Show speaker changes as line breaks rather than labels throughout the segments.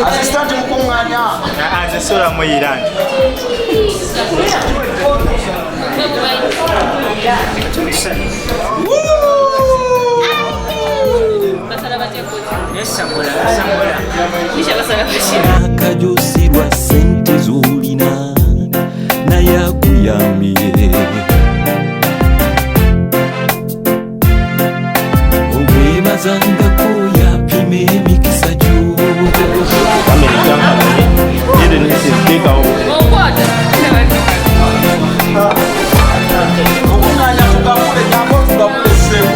Assistant mkunganya
azisora mu Iran
nakajusirwa sente zolina naye akuyambye obwebazangako yapima emikisa gyo
okunganya tugabule nyambo tugabule sebu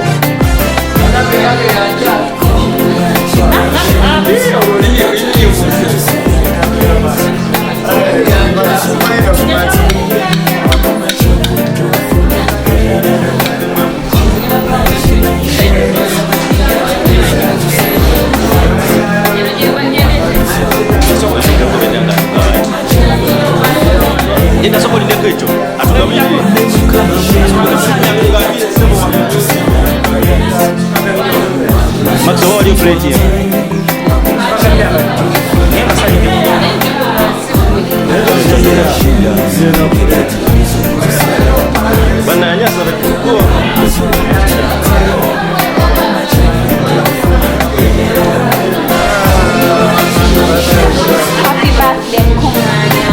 Yenda soko linde kwecho atugabye Max wali plate bana nyasa kwa
Happy birthday Mkunganya.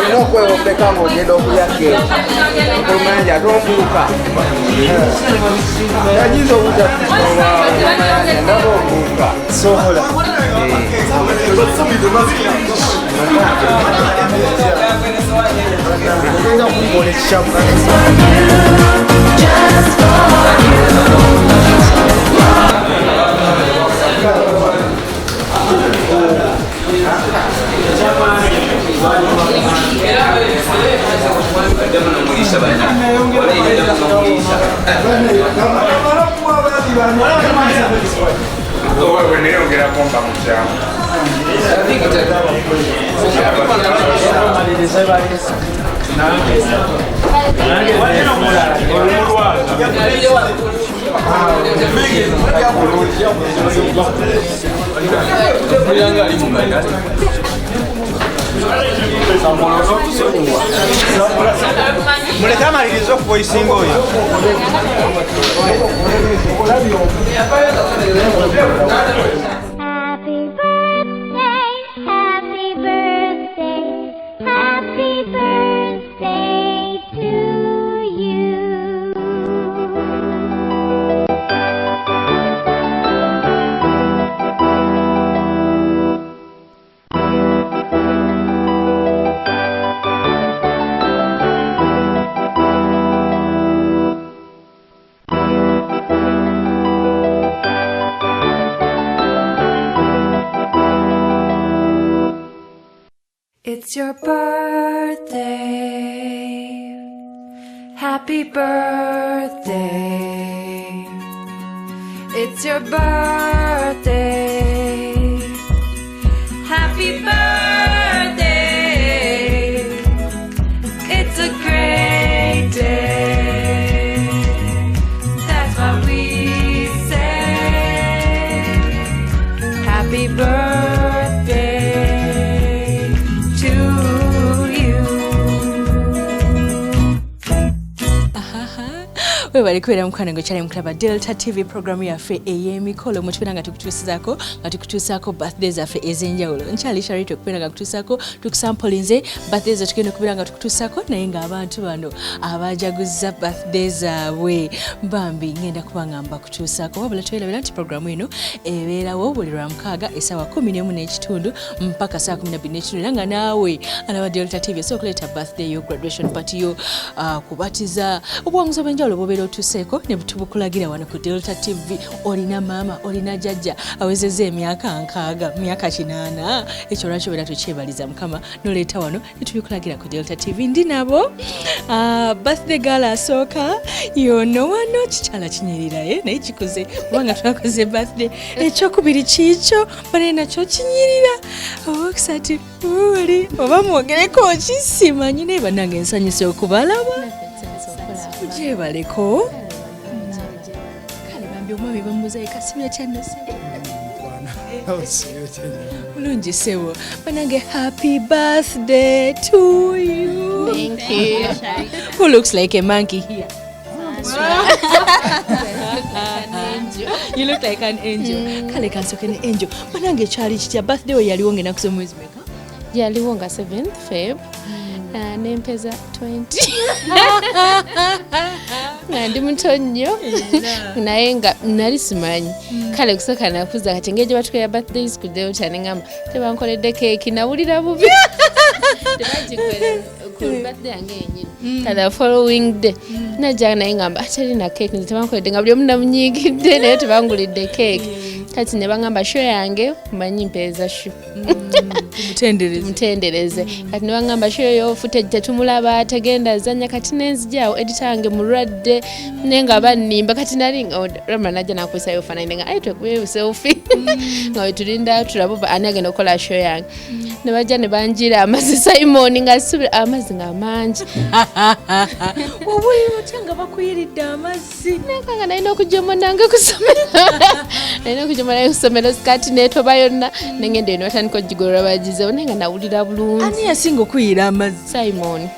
No juego pecamos de lo que aquí. Por mañana no busca. Allí no busca. No busca. Sola. Veneno che era pompa mucciamo.
muleke amaliriza okuvoisinga oyo.
Happy birthday, happy birthday, happy birthday to you.
It's your birthday. Happy birthday. It's your birthday. Happy birthday. It's a great day. That's what we say. Happy birthday.
Webali kwera mukwanango cyane muklaba Delta TV program yaffe ey'emikolo mutubira nga tukutuusako birthdays zaffe ez'enjawulo nkyali Sharito okubira nga kutuusako tukusampolinze birthdays tukenda okubira nga tukutuusako naye nga abantu bano abajaguza birthdays zaabwe bambi ngenda kubanga mbakutuusako wabula twelabira nti program eno ebeerawo buli lwamukaaga essaawa 11:30 mpaka saa 12:30 era nga naawe alaba Delta TV so okuleeta birthday yo graduation party yo kubatiza obuwanguzi obw'enjawulo bobeera otuseeko ne tubukulagira wano ku Delta TV. Olina maama olina jjajja awezezza emyaka 6 myaka 8 ekyo lwaki obeera tukyebaliza mukama noleeta wano ne tubikulagira ku Delta TV. Ndi nabo birthday gala asooka yono wano kikyala kinyirira naye kikuze kubanga twakoze birthday ekyokubiri kiikyo bane nakyo kinyirira owokusatu oli oba mwogereko kisimanyi naye bannange ensanyuse okubalaba jebaleko kale bambi omwami bamubuuza ekasibya kyanase mulungi sebo banange happy birthday to you.
Thank you.
Who looks like a monkey here? You look like an angel. Kale kansoke ne angel banange ekyali kitya birthday we yaliwo ng'enaku z'omwezi meka?
Yaliwo nga 7th Feb. Nempeza 20 nga ndi muto nnyo naye nga nali simanyi kale kusooka nakuza kati engeri gye batukola birthdays ku Delta ne ngamba tebankoledde keeki nawulira bubi tebagikolera ku birthday yange yennyini kale following day najja naye ngamba atalina keeki tebankoledde nga buli omu namunyiigidde naye tebangulidde keeki kati ne bangamba show yange mbanyi mpeeza show mutendereze kati ne bangamba show yo footage tetumulaba tegenda zanya kati nenzijaawo editange mulwadde nenga bannimba kati nali ramana najja nakwisayo fanane nga ayi twekuye selfie nga wetulinda tulaba ani agenda okukola show yange ne bajja ne banjira amazzi Simon nga subira amazzi nga mangi
wowe otanga bakuyiridde amazzi
nekanga nalina okujja nange kusomera sikati netoba yonna nengenda eno batandika okigorora bagizeewo naye nga nawulira bulungi.
Ani yasinga okuyira amazzi?
Simon.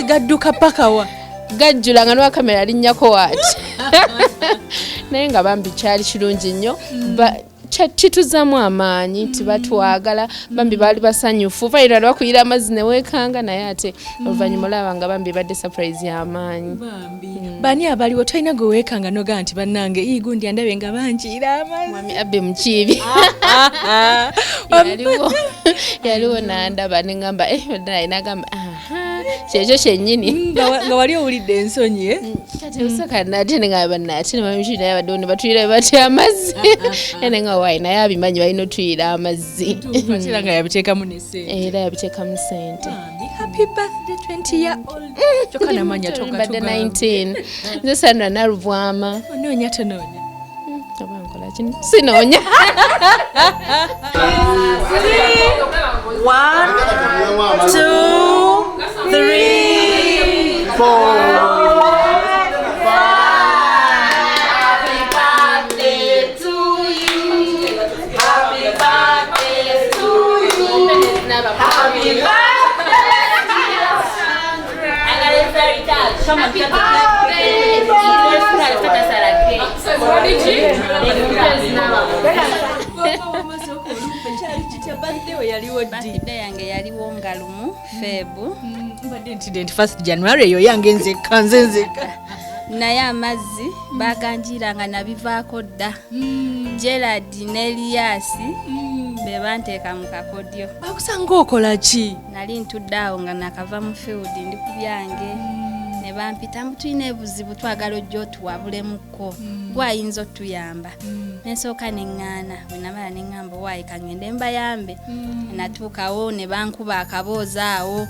Gadduka paka wa
gajjula nga nwa kamera alinnyako waati naye nga bambi kyali kirungi nnyo kituzamu amaanyi tibatwagala bambi baali basanyufu vaira lwakuyira amazzi neweekanga naye ate oluvannyuma olaba nga bambi badde surprise y'amaanyi.
Bani abaliwo tolina gwe weekanga noga nti bannange igundi andabe nga banjiira amazzi?
Mwami Abbe Mukiibi yaliwo nandaba ne ngamba nagamba kyekyo kyennyini
nga wali owulidde ensonyi
kati osaka nate nenga bannate nemamishiri naye abaddewo ne batuyira batya amazzi ene nga wayi naye abimanyi balina otuyira amazzi
era nga yabiteekamu nesente
era yabiteekamu sente.
happy birthday 20 year old kyokka namanya
badde 19 nze sandra naluvwama
onoonya tonoonya
oba nkola kino sinoonya.
1 2 3 4
birthday yange yaliwo nga lumu Febu.
mbadde ntidde nti 1st January eyo yange nzekka
naye amazzi baganjiranga nabivaako dda. Gerard ne Elias be banteeka mu kakodyo.
bakusanga okola ki?
Nali ntudde awo nga nakava mu field ndi ku byange ne bampita mbu tulina ebuzibu twagala ojja otuwabulemu,ko gwayinza otuyamba. Nensooka neŋŋaana bwe namala neŋŋamba waayi kangende mbayambe. Natuukawo ne bankuba akaboozi awo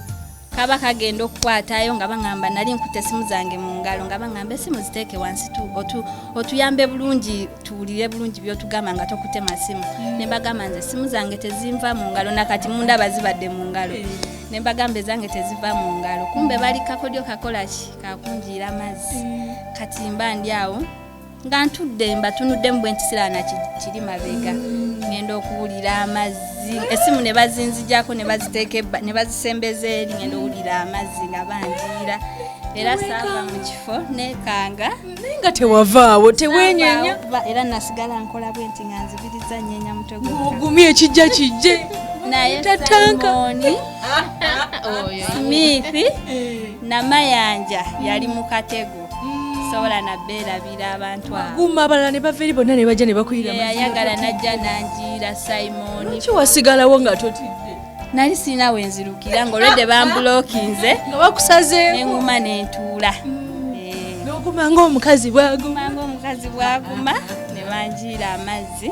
kaba kagenda okukwatayo nga baŋŋamba nali nkute essimu zange mu ngalo nga baŋŋamba essimu ziteeke wansi otuyambe bulungi tuwulire bulungi by'otugamba nga tokutema simu. Ne mbagamba nze essimu zange tezinva mu ngalo nakati mundaba zibadde mu ngalo. Ne mbagamba ezange teziva mu ngalo kumbe bali kakodyo kakola ki kakunjiira amazzi. Kati mba ndi awo nga ntudde mbatunuddemu bwe ntisiraana kiri mabega ngenda okuwulira amazzi essimu ne bazinzijako ne bazisembeza eri ngenda owulira amazzi nga banjiira era saava mu kifo nekanga
naye nga tewavaawo tewenyenya
era nasigala nkola bwe nti nga nzibiriza nyenya mutego
ogumye ekijja kijje
naye Simoni Smith namayanja yali mu katego sobola nabbeerabira abantu abo
guma abalala ne bava eri bonna ne bajja ne bakuyira
ayagala najja nanjiira Simoni
ki wasigalawo nga totidde?
nali sirina wenzirukira ng'olwedde bambulokinze
nga bakusazeeko
neŋŋuma nentuula
n'oguma ng'omukazi bwaguma
guma ng'omukazi bwaguma ne banjiira amazzi.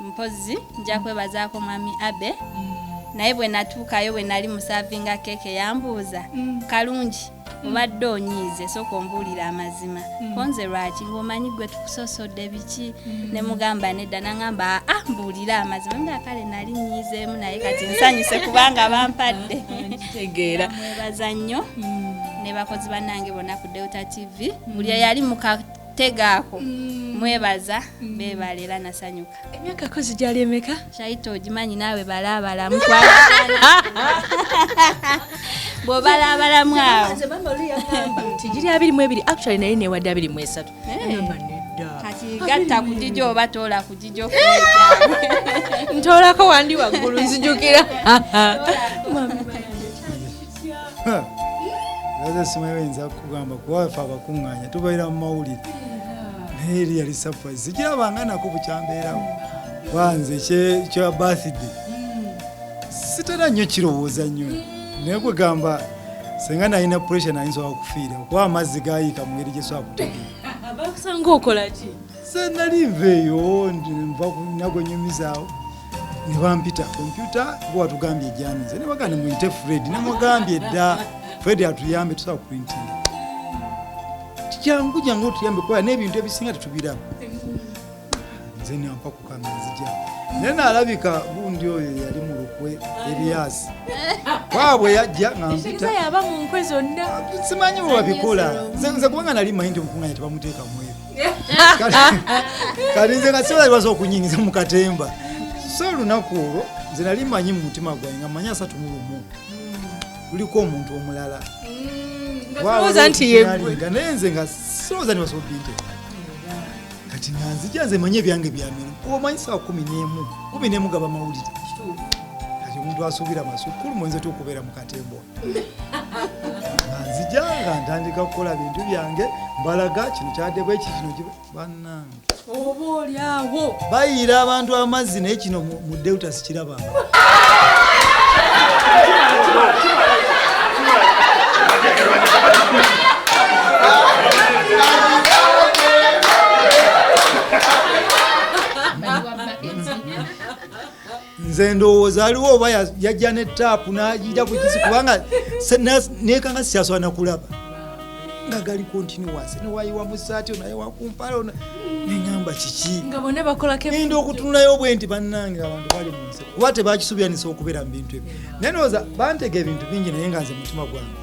Mpozi nja kwebazaako mwami Abe naye bwe natuukayo bwe nali musavinga keeke yambuuza kalungi obadde onyiize sooka ombuulira amazima konze lwaki ng'omanyi gwe tukusosodde biki ne mugamba nedda naŋŋamba mbuulira amazima nga kale nali nyiizeemu naye kati nsanyuse kubanga bampadde
tegeera
mwebaza nnyo ne bakozi bannange bonna ku Delta TV buli eyali mu kategaako mwebaza beebala era nasanyuka.
emyaka kozi gyali emeka?
Shaito ogimanyi naawe balaabalamu bw'obalaabalamu awo
nti giri 22 actually naye newadde 23
kati gatta ku gijo oba toola ku gijo
ntoolako wandi waggulu nzijukira
Laza simayo enza kugamba kuwafa abakuŋŋaanya tubaira mu mawulire naye eri yali surprise sikirabanga nako bukyambeerawo wanze kya birthday sitera nnyo kirowooza nnyo naye kwegamba senga nalina pressure nayinza wakufiira kuba amazzi gayiika mu ngeri gyesobola kutegeera
bakusanga okola ki?
se nali nveeyo nva nagwenyumizaawo ne bampita kompyuta gwe watugambye ejjanize ne bagane muyite Fred namugambye dda Fred atuyambe tusobola kuprintinga jangu otuyambe kuba n'ebintu ebisinga tetubiraba nze nampa ku kamanzija naye naalabika gundi oyo yali mu lukwe Elias kwabwe yajja ngampita
yaba mu nkwe zonna
simanyi bwe babikola nze kubanga nali manyi nti omukuŋŋaanya tebamuteeka mweyo kati nze nga sibalibasa okunyingiza mu katemba so olunaku olwo nze nali manyi mu mutima gwange nga manyi 31 luliko omuntu omulala
tulowooza nti yegwe
nga naye nze nga silowooza nibasobinte kati nga nzija nze manye ebyange byamere omanyi saa 11 gaba mawulire kati omuntu asuubira masukulu mwenze tukubeera mu katembo nga nzija nga ntandika kukola bintu byange mbalaga kino kyaddebwa eki kino bannange
oba oli awo
bayiira abantu amazzi naye kino mu Delta sikirabanga nze ndowooza aliwo oba yajja ne taapu n'ajja ku kisi kubanga nekanga siyaswa nakulaba nga gali continuous newayiwa mu saati onayewa ku mpalo neŋŋamba kiki
nga bonna bakolako
enda okutunulayo bwe nti bannange abantu bali mu nsi kuba tebakisuubyanisa okubeera mu bintu ebyo naye ndowooza bantega ebintu bingi naye nga nze mutima gwange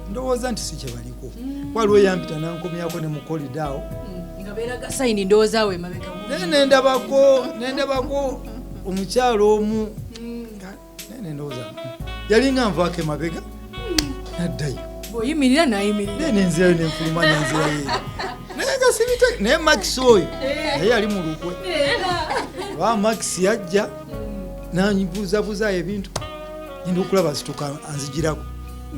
ndowooza nti si kyebaliko waliwo yampita nankomyako ne mu kolidaawo
nga beeraga sayini ndowooza we mabega
naye nendabako omukyalo omu nendowooza yali nga nvaako emabega naddayo
bw'oyimirira nayimirira
naye nenzirayo nenfuluma nenzirayo naye nga sibita naye Max oyo naye yali mu lukwe wa Max yajja nanyibuuzabuuzayo ebintu ngenda okulaba zituka anzigirako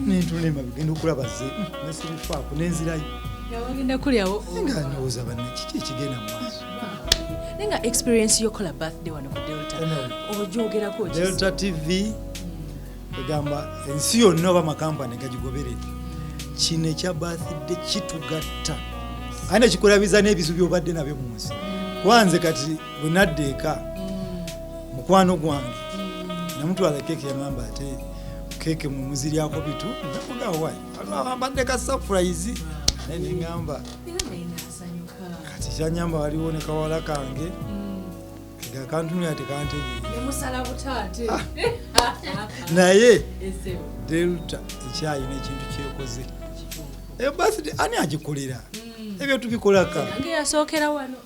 nentula emabega ngenda okulaba ze nesirifaako nenzirayo
wagenda kulyawo
nga ndowooza banne kiki ekigenda mu maaso
naye nga experience yokola birthday wano ku Delta ogyogerako
Delta TV egamba ensi yonna oba amakampani gagigoberedde kino ekya birthday kitugatta aye nekikulabiza n'ebizu byobadde nabyo mu nsi kwanze kati bwe nadda eka mukwano gwange namutwala keeke yamamba ate keeke muziryako bitu nakugawa abadde ka surprise naye neŋŋamba kati kyanyamba waliwo ne kawala kange akantunula tekantegeere naye Delta ekyayina ekintu kyekoze eyo birthday ani agikolera ebyo tubikolaka
yasookera wano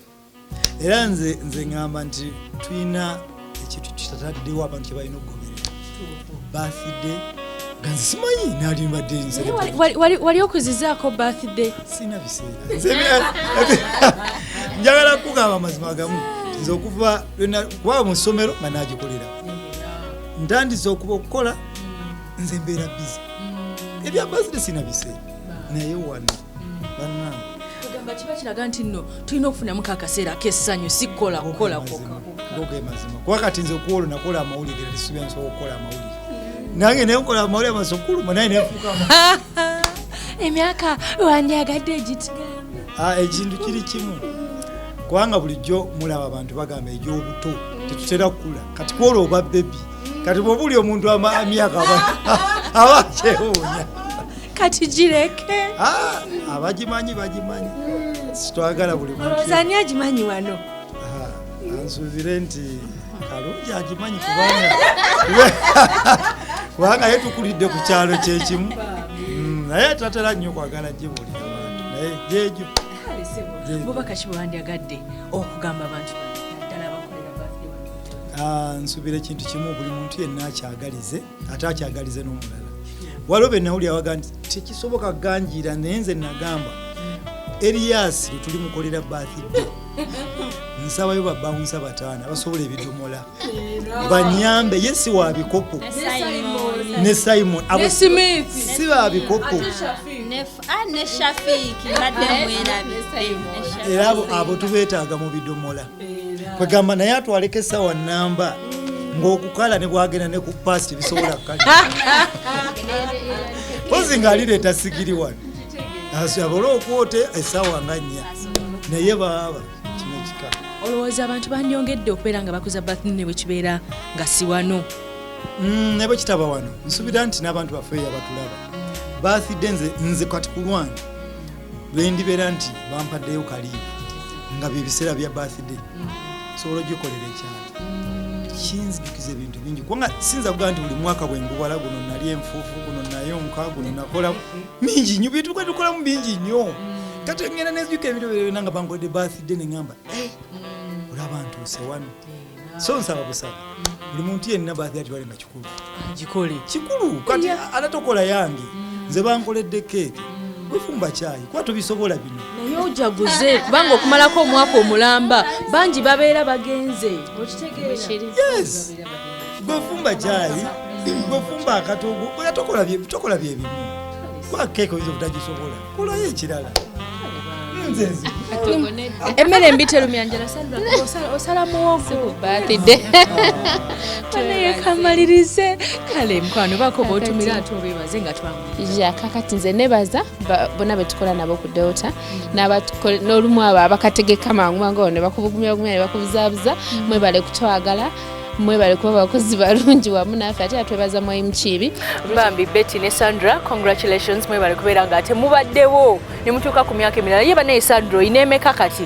era nze ŋŋamba nti tulina ekintu kitataddewo abantu kyebalina okugoberera birthday nga nze simanyi nalimbadde
wali okuzizaako birthday
sina biseera njagala kugamba amazima gamu nze okuva kuba mu ssomero nga nagikolera ntandise okuba okukola nze mbeera bizi ebya birthday sina biseera naye wano bannange
kugamba kiba kiraga nti nno tulina okufunamu akaseera ak'essanyu si kukola kukola
goge mazima kuba kati nze okuwolo nakola amawulire lisuubya nsobola okukola amawulire nange nenkola amawulire amasukulumu naye nefukamu
emyaka wandyagadde egitigamba
ekintu kiri kimu kubanga bulijjo mulaba abantu bagamba egy'obuto tetutera kukula kati kuola oba bebi kati bwobuli omuntu emyaka aba kyewuunya
kati gireke
abagimanyi bagimanyi sitwagala buli
olowoozani agimanyi wano
ansuubire nti kalungi agimanyi kubanga ye tukulidde ku kyalo kyekimu naye tatera nnyo kwagala gibuli abantu naye jejo
bubaka kibwandyagadde okugamba abantu ddala bakolera birthday
nsuubira ekintu kimu buli muntu yenna akyagalize ate akyagalize n'omulala waliwo benawuli awaga nti tekisoboka ganjira naye nze nagamba Erias tuli mukolera birthday nsabayo babawunsa 5 basobola ebidomola banyambe yesi wa bikopo ne Simon
ne Smith
si ba bikopo
ne Shafiki badde mwerabe
era abo tubeetaaga mu bidomola kwegamba naye atwaleko essawa namba ng'okukala ne bwagenda ne ku pasi bisobola kukala pozi ng'alireeta sigiri wano asobola okwote essaawa nga 4 naye baaba kino kika
olowooza abantu bandyongedde okubeera nga bakuza birthday ne bwe kibeera nga si wano
ne bwe kitaba wano nsuubira nti n'abantu baffe yabatulaba birthday nze kati ku lwange lwe ndibeera nti bampaddeyo kaliivu nga bye biseera bya birthday sobola ogikolera ekyalo kinzijukiza ebintu bingi kubanga sinza kugamba nti buli mwaka bwe nguwala guno nali enfuufu guno naye omuka guno nakola mingi nnyo bintu kwe tukolamu bingi nnyo kati ngenda nezuka ebiro byonna nga bangodde birthday ne ngamba olaba ntuuse wano so nsaba busaba buli muntu yenna birthday ati walenga kikulu
Gikole.
kikulu kati anatokola yange nze bankoledde keeke wefumba kyayi kuba tobisobola bino
Naye ojaguze kubanga okumalako omwaka omulamba bangi babeera bagenze. Okitegeera?
yes gwefumba kyayi gwefumba akatogo oya tokola bye bimu kwa keeke oyinza obutagisobola kolayo ekirala nzenze
Emmere embi terumya njala osala muwogo.
Birthday.
Naye kamalirize. Kale mukwano bako b'otumira ate obeebaze nga twamulira.
Ja kakati nze nebaza bonna betukola nabo ku Delta n'olumu abo abakategeka mangu mangu ne bakubugumya ne bakubuzaabuza mwebale kutwagala mwebale kuba bakozi balungi wamu naffe ate atwebaza Mwai Mukiibi
Bambi Betty ne Sandra, congratulations mwebale kubeera nga ate mubaddewo ne mutuuka ku myaka emirala ye bane Sandra oyina emeka kati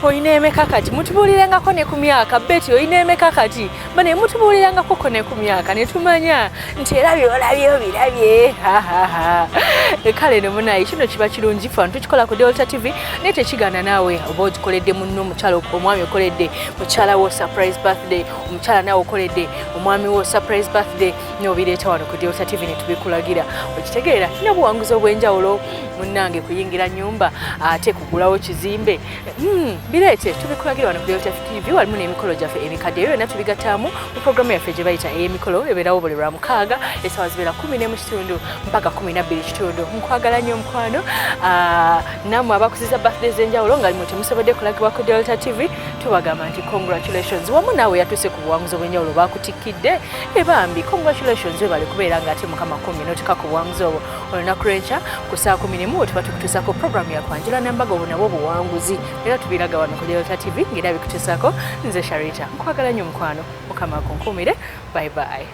oyina emeka kati mutubuulirangako ne ku myaka Betty oyina emeka kati bane mutubuulirangako ne ku myaka ne tumanya nti era byolabye obirabye kale ne munayi kino kiba kirungi ffe tukikola ku Delta TV naye tekigana naawe oba ogikoledde munno omukyala omwami okoledde mukyala wo surprise birthday omukyala naawe okoledde omwami wo surprise birthday n'obireeta wano ku Delta TV ne tubikulagira okitegeera kino obuwanguzi obw'enjawulo munnange kuyingira nnyumba ate kugulawo kizimbe bireete tubikulagira wano ku Delta TV walimu n'emikolo gyaffe emikadde eyo yonna tubigattaamu mu programu yaffe gye bayita ey'emikolo ebeerawo buli lwamukaaga essaawa zibeera 11:30 mpaka 12:30 nkwagala nnyo omukwano nammwe abakuziza birthday z'enjawulo nga limwe temusobodde kulagibwa ku Delta TV tubagamba nti congratulations wamu naawe yatuuse ku buwanguzi obw'enjawulo baakutikkidde ebambi congratulations webale kubeera nga ate mukama kumbi n'otuka ku buwanguzi obwo olunaku lw'enkya ku saa 11 tuba tukutuusako programu yakwanjula nambaga obwo nabwo obuwanguzi era tubiraga wano ku Delta TV ng'era bikutuusako nze Sharita nkwagala nnyo omukwano mukama akunkuumire bye bye